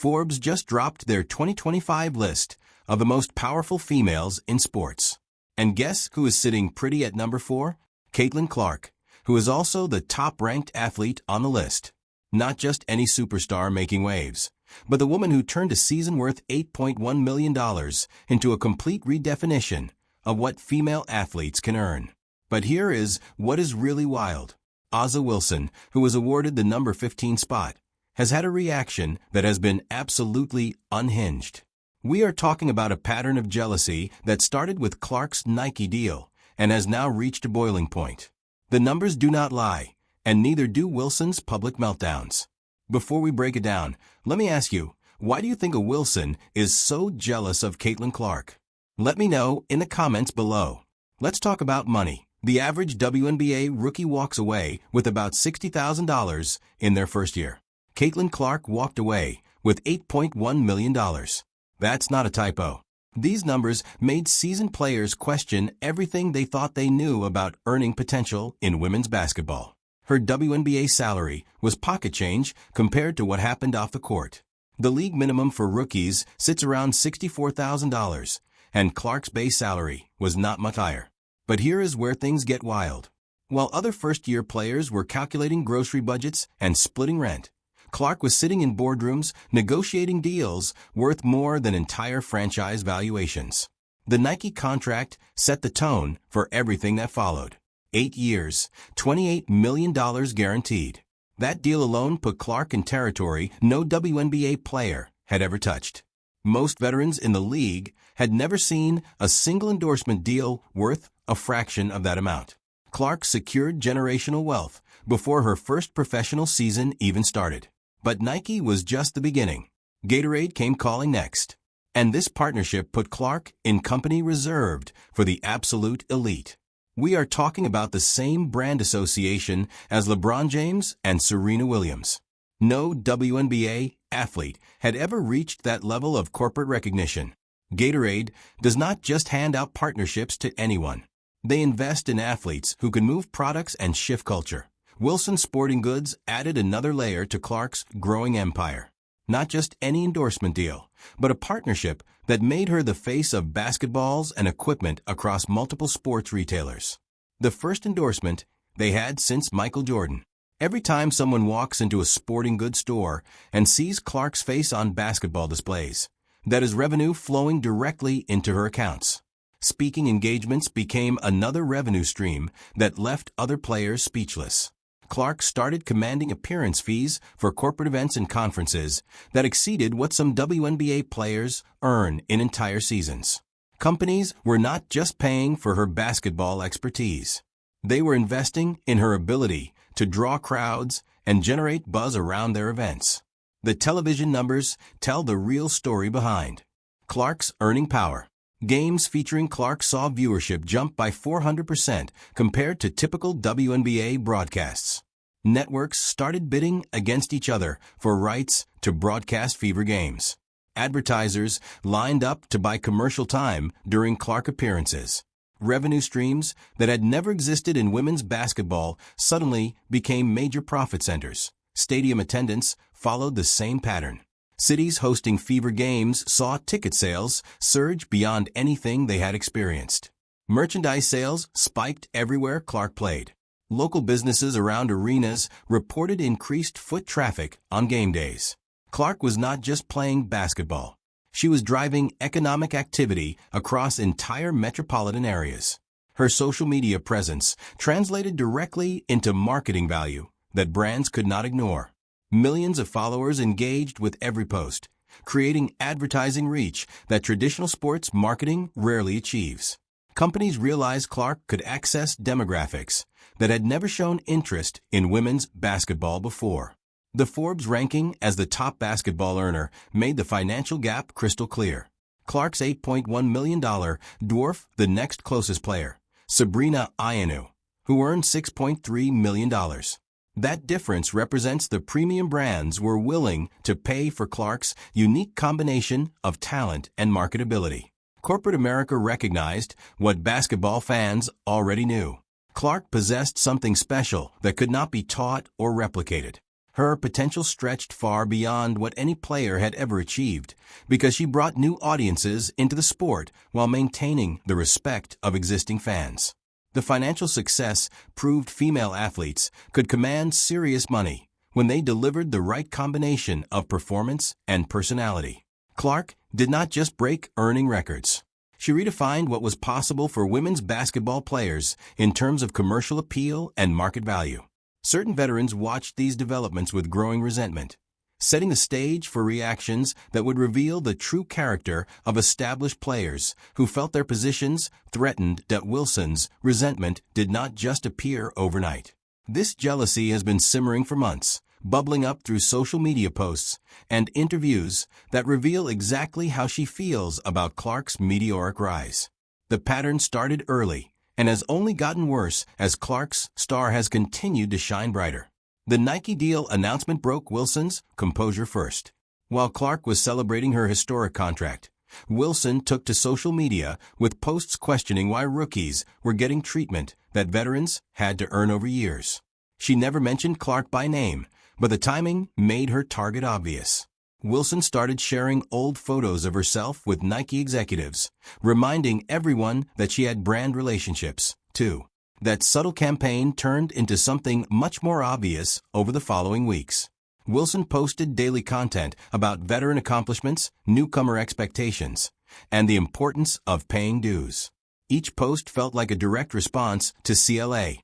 Forbes just dropped their 2025 list of the most powerful females in sports. And guess who is sitting pretty at number 4? Caitlin Clark, who is also the top-ranked athlete on the list. Not just any superstar making waves, but the woman who turned a season worth $8.1 million into a complete redefinition of what female athletes can earn. But here is what is really wild. A'ja Wilson, who was awarded the number 15 spot, has had a reaction that has been absolutely unhinged. We are talking about a pattern of jealousy that started with Clark's Nike deal and has now reached a boiling point. The numbers do not lie, and neither do Wilson's public meltdowns. Before we break it down, let me ask you, why do you think a Wilson is so jealous of Caitlin Clark? Let me know in the comments below. Let's talk about money. The average WNBA rookie walks away with about $60,000 in their first year. Caitlin Clark walked away with $8.1 million. That's not a typo. These numbers made seasoned players question everything they thought they knew about earning potential in women's basketball. Her WNBA salary was pocket change compared to what happened off the court. The league minimum for rookies sits around $64,000, and Clark's base salary was not much higher. But here is where things get wild. While other first-year players were calculating grocery budgets and splitting rent, Clark was sitting in boardrooms negotiating deals worth more than entire franchise valuations. The Nike contract set the tone for everything that followed. 8 years, $28 million guaranteed. That deal alone put Clark in territory no WNBA player had ever touched. Most veterans in the league had never seen a single endorsement deal worth a fraction of that amount. Clark secured generational wealth before her first professional season even started. But Nike was just the beginning. Gatorade came calling next. And this partnership put Clark in company reserved for the absolute elite. We are talking about the same brand association as LeBron James and Serena Williams. No WNBA athlete had ever reached that level of corporate recognition. Gatorade does not just hand out partnerships to anyone. They invest in athletes who can move products and shift culture. Wilson Sporting Goods added another layer to Clark's growing empire. Not just any endorsement deal, but a partnership that made her the face of basketballs and equipment across multiple sports retailers. The first endorsement they had since Michael Jordan. Every time someone walks into a sporting goods store and sees Clark's face on basketball displays, that is revenue flowing directly into her accounts. Speaking engagements became another revenue stream that left other players speechless. Clark started commanding appearance fees for corporate events and conferences that exceeded what some WNBA players earn in entire seasons. Companies were not just paying for her basketball expertise. They were investing in her ability to draw crowds and generate buzz around their events. The television numbers tell the real story behind Clark's earning power. Games featuring Clark saw viewership jump by 400% compared to typical WNBA broadcasts. Networks started bidding against each other for rights to broadcast fever games. Advertisers lined up to buy commercial time during Clark appearances. Revenue streams that had never existed in women's basketball suddenly became major profit centers. Stadium attendance followed the same pattern. Cities hosting fever games saw ticket sales surge beyond anything they had experienced. Merchandise sales spiked everywhere Clark played. Local businesses around arenas reported increased foot traffic on game days. Clark was not just playing basketball. She was driving economic activity across entire metropolitan areas. Her social media presence translated directly into marketing value that brands could not ignore. Millions of followers engaged with every post, creating advertising reach that traditional sports marketing rarely achieves. Companies realized Clark could access demographics that had never shown interest in women's basketball before. The Forbes ranking as the top basketball earner made the financial gap crystal clear. Clark's $8.1 million dwarfed the next closest player, Sabrina Ionescu, who earned $6.3 million. That difference represents the premium brands were willing to pay for Clark's unique combination of talent and marketability. Corporate America recognized what basketball fans already knew. Clark possessed something special that could not be taught or replicated. Her potential stretched far beyond what any player had ever achieved because she brought new audiences into the sport while maintaining the respect of existing fans. The financial success proved female athletes could command serious money when they delivered the right combination of performance and personality. Clark did not just break earning records. She redefined what was possible for women's basketball players in terms of commercial appeal and market value. Certain veterans watched these developments with growing resentment, setting the stage for reactions that would reveal the true character of established players who felt their positions threatened. That Wilson's resentment did not just appear overnight. This jealousy has been simmering for months, bubbling up through social media posts and interviews that reveal exactly how she feels about Clark's meteoric rise. The pattern started early and has only gotten worse as Clark's star has continued to shine brighter. The Nike deal announcement broke Wilson's composure first. While Clark was celebrating her historic contract, Wilson took to social media with posts questioning why rookies were getting treatment that veterans had to earn over years. She never mentioned Clark by name, but the timing made her target obvious. Wilson started sharing old photos of herself with Nike executives, reminding everyone that she had brand relationships, too. That subtle campaign turned into something much more obvious over the following weeks. Wilson posted daily content about veteran accomplishments, newcomer expectations, and the importance of paying dues. Each post felt like a direct response to CLA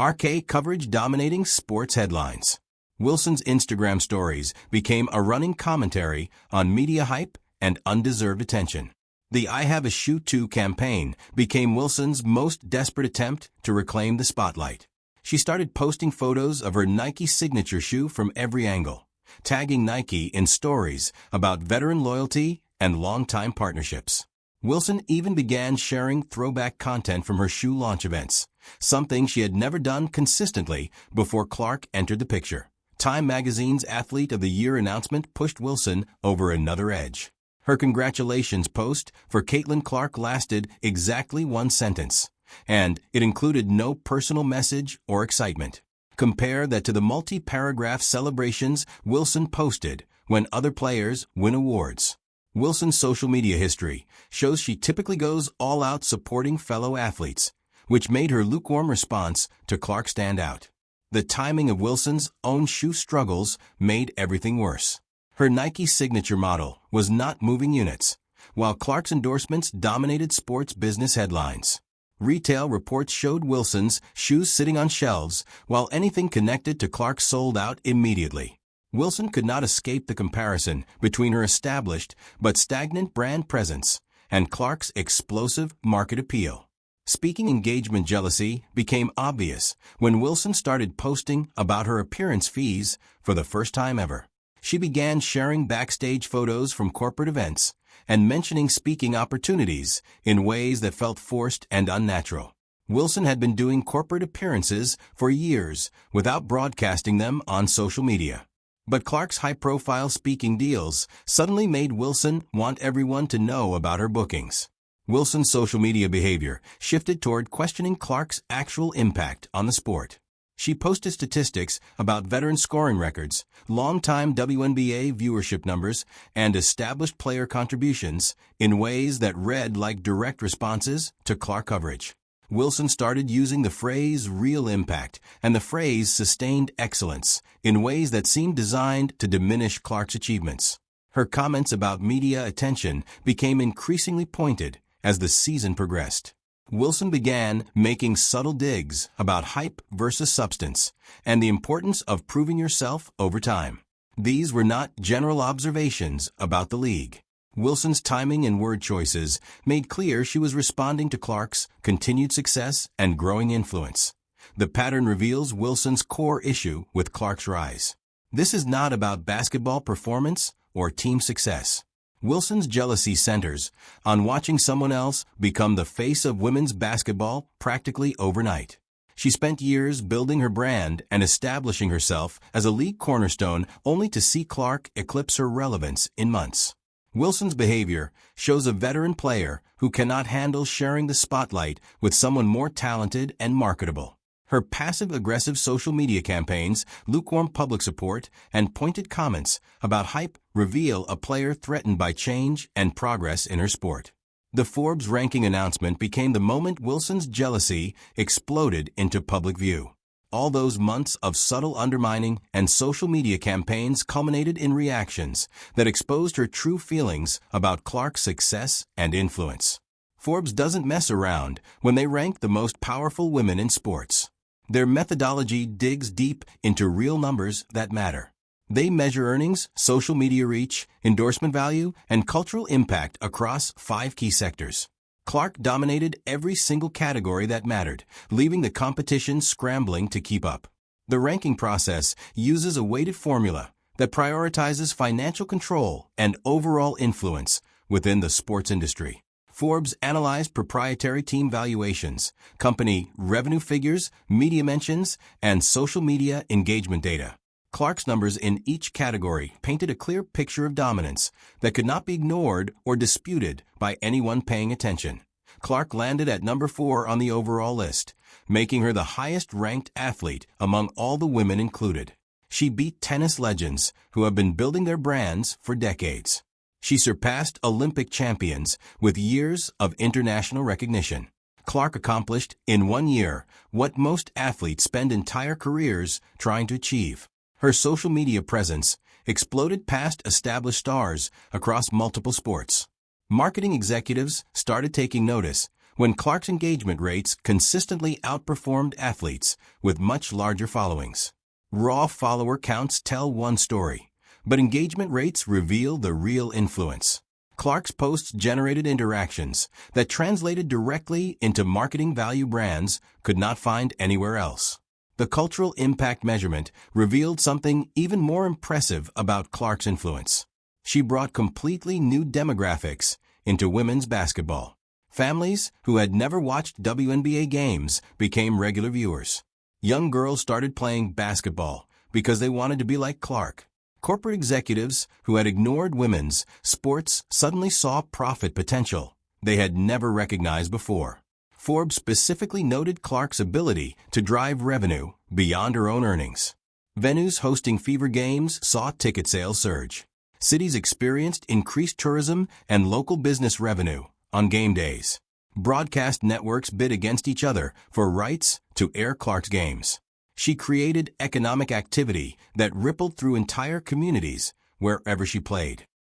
RK coverage dominating sports headlines. Wilson's Instagram stories became a running commentary on media hype and undeserved attention. The I Have a Shoe Too campaign became Wilson's most desperate attempt to reclaim the spotlight. She started posting photos of her Nike signature shoe from every angle, tagging Nike in stories about veteran loyalty and longtime partnerships. Wilson even began sharing throwback content from her shoe launch events, something she had never done consistently before Clark entered the picture. Time magazine's Athlete of the Year announcement pushed Wilson over another edge. Her congratulations post for Caitlin Clark lasted exactly one sentence, and it included no personal message or excitement. Compare that to the multi-paragraph celebrations Wilson posted when other players win awards. Wilson's social media history shows she typically goes all out supporting fellow athletes, which made her lukewarm response to Clark stand out. The timing of Wilson's own shoe struggles made everything worse. Her Nike signature model was not moving units, while Clark's endorsements dominated sports business headlines. Retail reports showed Wilson's shoes sitting on shelves, while anything connected to Clark sold out immediately. Wilson could not escape the comparison between her established but stagnant brand presence and Clark's explosive market appeal. Speaking engagement jealousy became obvious when Wilson started posting about her appearance fees for the first time ever. She began sharing backstage photos from corporate events and mentioning speaking opportunities in ways that felt forced and unnatural. Wilson had been doing corporate appearances for years without broadcasting them on social media. But Clark's high-profile speaking deals suddenly made Wilson want everyone to know about her bookings. Wilson's social media behavior shifted toward questioning Clark's actual impact on the sport. She posted statistics about veteran scoring records, long-time WNBA viewership numbers, and established player contributions in ways that read like direct responses to Clark coverage. Wilson started using the phrase real impact and the phrase sustained excellence in ways that seemed designed to diminish Clark's achievements. Her comments about media attention became increasingly pointed as the season progressed. Wilson began making subtle digs about hype versus substance and the importance of proving yourself over time. These were not general observations about the league. Wilson's timing and word choices made clear she was responding to Clark's continued success and growing influence. The pattern reveals Wilson's core issue with Clark's rise. This is not about basketball performance or team success. Wilson's jealousy centers on watching someone else become the face of women's basketball practically overnight. She spent years building her brand and establishing herself as a league cornerstone only to see Clark eclipse her relevance in months. Wilson's behavior shows a veteran player who cannot handle sharing the spotlight with someone more talented and marketable. Her passive-aggressive social media campaigns, lukewarm public support, and pointed comments about hype reveal a player threatened by change and progress in her sport. The Forbes ranking announcement became the moment Wilson's jealousy exploded into public view. All those months of subtle undermining and social media campaigns culminated in reactions that exposed her true feelings about Clark's success and influence. Forbes doesn't mess around when they rank the most powerful women in sports. Their methodology digs deep into real numbers that matter. They measure earnings, social media reach, endorsement value, and cultural impact across 5 key sectors. Clark dominated every single category that mattered, leaving the competition scrambling to keep up. The ranking process uses a weighted formula that prioritizes financial control and overall influence within the sports industry. Forbes analyzed proprietary team valuations, company revenue figures, media mentions, and social media engagement data. Clark's numbers in each category painted a clear picture of dominance that could not be ignored or disputed by anyone paying attention. Clark landed at number 4 on the overall list, making her the highest-ranked athlete among all the women included. She beat tennis legends who have been building their brands for decades. She surpassed Olympic champions with years of international recognition. Clark accomplished in 1 year what most athletes spend entire careers trying to achieve. Her social media presence exploded past established stars across multiple sports. Marketing executives started taking notice when Clark's engagement rates consistently outperformed athletes with much larger followings. Raw follower counts tell one story, but engagement rates reveal the real influence. Clark's posts generated interactions that translated directly into marketing value brands could not find anywhere else. The cultural impact measurement revealed something even more impressive about Clark's influence. She brought completely new demographics into women's basketball. Families who had never watched WNBA games became regular viewers. Young girls started playing basketball because they wanted to be like Clark. Corporate executives who had ignored women's sports suddenly saw profit potential they had never recognized before. Forbes specifically noted Clark's ability to drive revenue beyond her own earnings. Venues hosting fever games saw ticket sales surge. Cities experienced increased tourism and local business revenue on game days. Broadcast networks bid against each other for rights to air Clark's games. She created economic activity that rippled through entire communities wherever she played.